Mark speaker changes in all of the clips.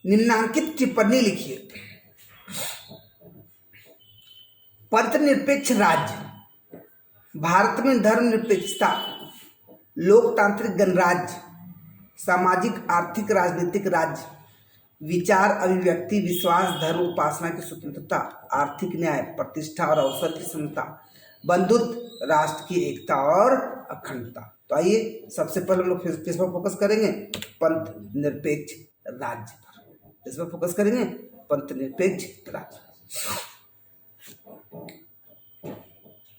Speaker 1: निम्नांकित टिप्पणी लिखिए। पंथनिरपेक्ष राज्य, भारत में धर्मनिरपेक्षता, लोकतांत्रिक गणराज्य, सामाजिक आर्थिक राजनीतिक राज्य, विचार अभिव्यक्ति विश्वास धर्म उपासना की स्वतंत्रता, आर्थिक न्याय, प्रतिष्ठा और अवसर की समता, बंधुत्व, राष्ट्र की एकता और अखंडता। तो आइए सबसे पहले हम लोग किस पर फोकस करेंगे? पंथ निरपेक्ष राज्य पर। इस पर फोकस करेंगे, पंथ निरपेक्ष राज्य।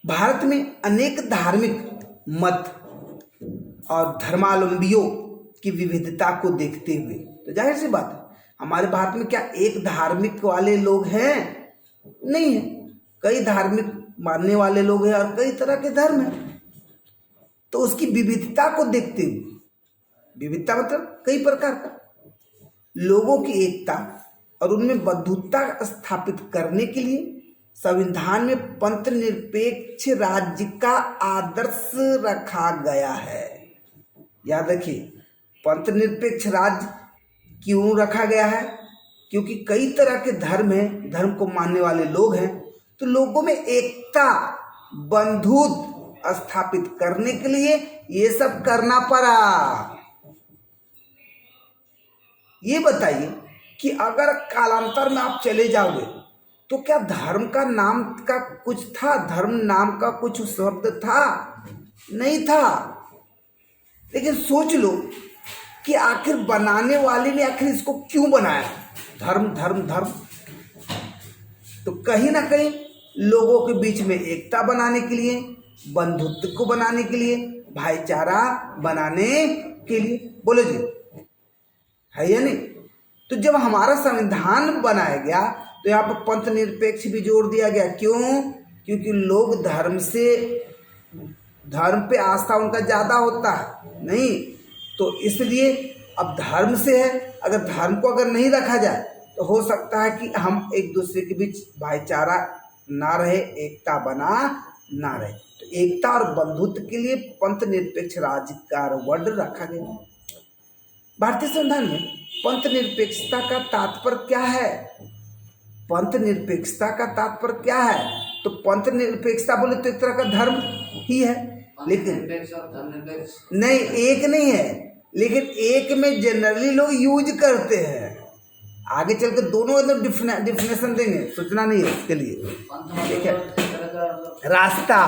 Speaker 1: भारत में अनेक धार्मिक मत और धर्मावलंबियों की विविधता को देखते हुए, तो जाहिर सी बात है हमारे भारत में क्या एक धार्मिक वाले लोग हैं? नहीं है, कई धार्मिक मानने वाले लोग हैं और कई तरह के धर्म हैं। तो उसकी विविधता को देखते हुए, विविधता मतलब कई प्रकार का, लोगों की एकता और उनमें बंधुता स्थापित करने के लिए संविधान में पंथ निरपेक्ष राज्य का आदर्श रखा गया है। याद रखिए, पंथ निरपेक्ष राज्य क्यों रखा गया है? क्योंकि कई तरह के धर्म हैं, धर्म को मानने वाले लोग हैं, तो लोगों में एकता बंधुत्व स्थापित करने के लिए ये सब करना पड़ा। ये बताइए कि अगर कालांतर में आप चले जाओगे तो क्या धर्म का नाम का कुछ था? धर्म नाम का कुछ शब्द था? नहीं था। लेकिन सोच लो कि आखिर बनाने वाले ने आखिर इसको क्यों बनाया? धर्म धर्म धर्म, तो कहीं ना कहीं लोगों के बीच में एकता बनाने के लिए, बंधुत्व को बनाने के लिए, भाईचारा बनाने के लिए। बोलो जी, है या नहीं? तो जब हमारा संविधान बनाया गया तो यहाँ पर पंथ निरपेक्ष भी जोड़ दिया गया। क्यों? क्योंकि लोग धर्म पे आस्था उनका ज्यादा होता है, नहीं तो इसलिए अब धर्म से है, अगर धर्म को अगर नहीं रखा जाए तो हो सकता है कि हम एक दूसरे के बीच भाईचारा ना रहे, एकता बना ना रहे। तो एकता और बंधुत्व के लिए पंथ निरपेक्ष राज्य का वर्ड रखा गया। भारतीय संविधान में पंथ निरपेक्षता का तात्पर्य क्या है? पंथ निरपेक्षता का तात्पर्य क्या है? तो पंथ निरपेक्षता बोले तो एक तरह का धर्म ही है, लेकिन नहीं, एक नहीं है, लेकिन एक में जनरली लोग यूज करते हैं। आगे चलकर दोनों एकदम डिफिनेशन देंगे, सोचना नहीं है इसके लिए, ठीक है? रास्ता,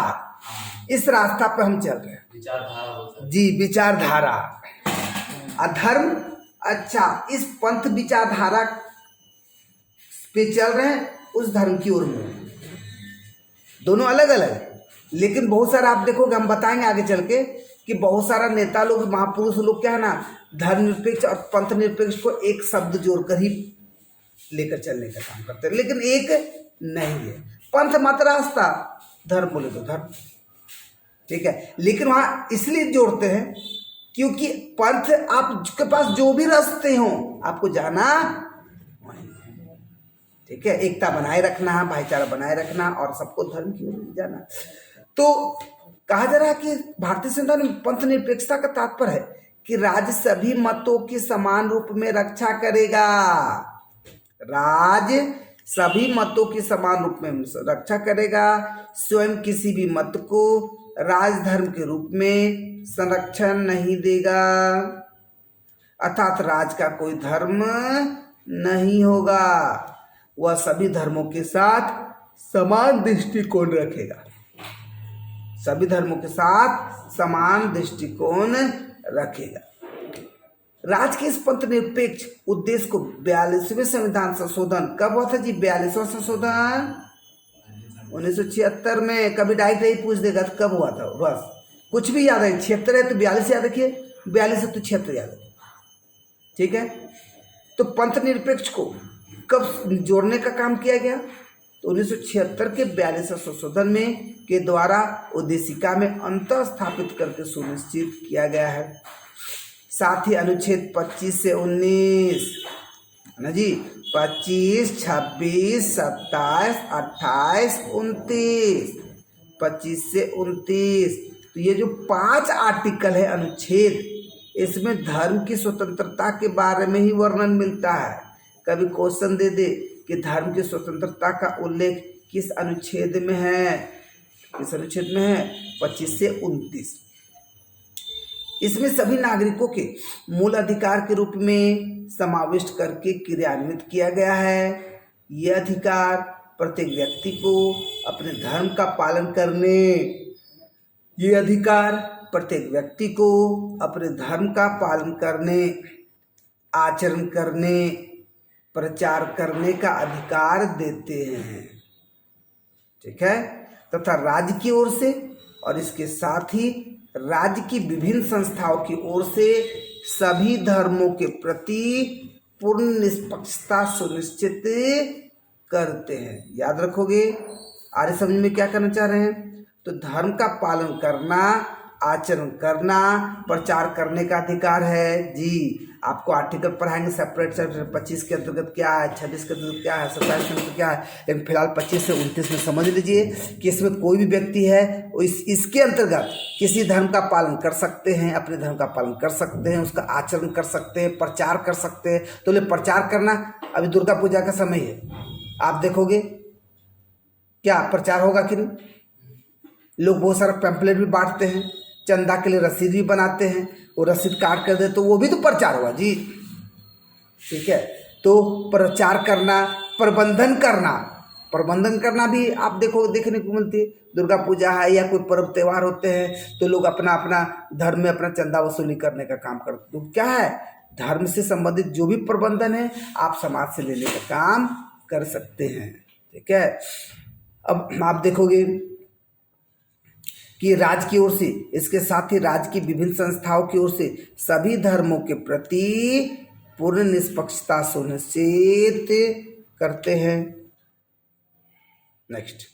Speaker 1: इस रास्ता पे हम चल रहे हैं जी, विचारधारा। अधर्म, अच्छा, इस पंथ विचारधारा पे चल रहे हैं, उस धर्म की ओर में। दोनों अलग अलग, लेकिन बहुत सारा आप देखोगे, हम बताएंगे आगे चल के कि बहुत सारा नेता लोग, महापुरुष लोग क्या है ना, धर्मनिरपेक्ष और पंथ निरपेक्ष को एक शब्द जोड़कर ही लेकर चलने का काम करते हैं, लेकिन एक नहीं है। पंथ मत रास्ता, धर्म बोले तो धर्म, ठीक है? लेकिन वहां इसलिए जोड़ते हैं क्योंकि पंथ आपके पास जो भी रास्ते हो आपको जाना, ठीक है? एकता बनाए रखना, भाईचारा बनाए रखना और सबको धर्म की ओर जाना। तो कहा जा रहा है कि भारतीय संविधान में पंथ निरपेक्षता का तात्पर्य है कि राज्य सभी मतों की समान रूप में रक्षा करेगा। राज्य सभी मतों की समान रूप में रक्षा करेगा, स्वयं किसी भी मत को राजधर्म के रूप में संरक्षण नहीं देगा, अर्थात राज का कोई धर्म नहीं होगा, वह सभी धर्मों के साथ समान दृष्टिकोण रखेगा, सभी धर्मों के साथ समान दृष्टिकोण रखेगा। राज्य के इस पंथ निरपेक्ष उद्देश्य को 42वें संविधान संशोधन कब हुआ था जी? 42वां संशोधन 1976 में। कभी डायरेक्ट नहीं पूछ देगा तो कब हुआ था, बस कुछ भी याद है। 76 है तो 42 याद रखिए, 42 है तो 76 याद रखिए, ठीक है? तो पंथ निरपेक्ष को कब जोड़ने का काम किया गया? तो 1976 के 42वें संशोधन में के द्वारा उद्देशिका में अंतर स्थापित करके सुनिश्चित किया गया है। साथ ही अनुच्छेद 25 से 19 ना जी, 25, 26, 27, 28, 29, 25 से 29, तो ये जो 5 आर्टिकल है अनुच्छेद, इसमें धर्म की स्वतंत्रता के बारे में ही वर्णन मिलता है। कभी क्वेश्चन दे दे कि धर्म की स्वतंत्रता का उल्लेख किस अनुच्छेद में है, किस अनुच्छेद में है, 25 से 29। इसमें सभी नागरिकों के मूल अधिकार के रूप में समाविष्ट करके क्रियान्वित किया गया है। यह अधिकार प्रत्येक व्यक्ति को अपने धर्म का पालन करने, ये अधिकार प्रत्येक व्यक्ति को अपने धर्म का पालन करने, आचरण करने, प्रचार करने का अधिकार देते हैं, ठीक है। तथा राज्य की ओर से और इसके साथ ही राज्य की विभिन्न संस्थाओं की ओर से सभी धर्मों के प्रति पूर्ण निष्पक्षता सुनिश्चित करते हैं। याद रखोगे, आर्य समझ में क्या करना चाह रहे हैं, तो धर्म का पालन करना, आचरण करना, प्रचार करने का अधिकार है जी। आपको आर्टिकल पढ़ाएंगे सेपरेट सेपरेट, 25 के अंतर्गत क्या है, 26 के अंतर्गत क्या है, 27 के अंतर्गत क्या है, लेकिन फिलहाल 25 से 29 में समझ लीजिए कि इसमें कोई भी व्यक्ति है इसके अंतर्गत किसी धर्म का पालन कर सकते हैं, अपने धर्म का पालन कर सकते हैं, उसका आचरण कर सकते हैं, प्रचार कर सकते हैं। तो ले प्रचार करना, अभी दुर्गा पूजा का समय है, आप देखोगे क्या प्रचार होगा कि नहीं। लोग बहुत सारा पैम्पलेट भी बांटते हैं, चंदा के लिए रसीद भी बनाते हैं, वो रसीद काट कर दे तो वो भी तो प्रचार हुआ जी, ठीक है। तो प्रचार करना, प्रबंधन करना भी आप देखने को मिलती है। दुर्गा पूजा है या कोई पर्व त्यौहार होते हैं तो लोग अपना अपना धर्म में अपना चंदा वसूली करने का काम करते हैं। तो क्या है, धर्म से संबंधित जो भी प्रबंधन है आप समाज से लेने का काम कर सकते हैं, ठीक है। अब आप देखोगे कि राज्य की ओर से, इसके साथ ही राज्य की विभिन्न संस्थाओं की ओर से सभी धर्मों के प्रति पूर्ण निष्पक्षता सुनिश्चित करते हैं। नेक्स्ट।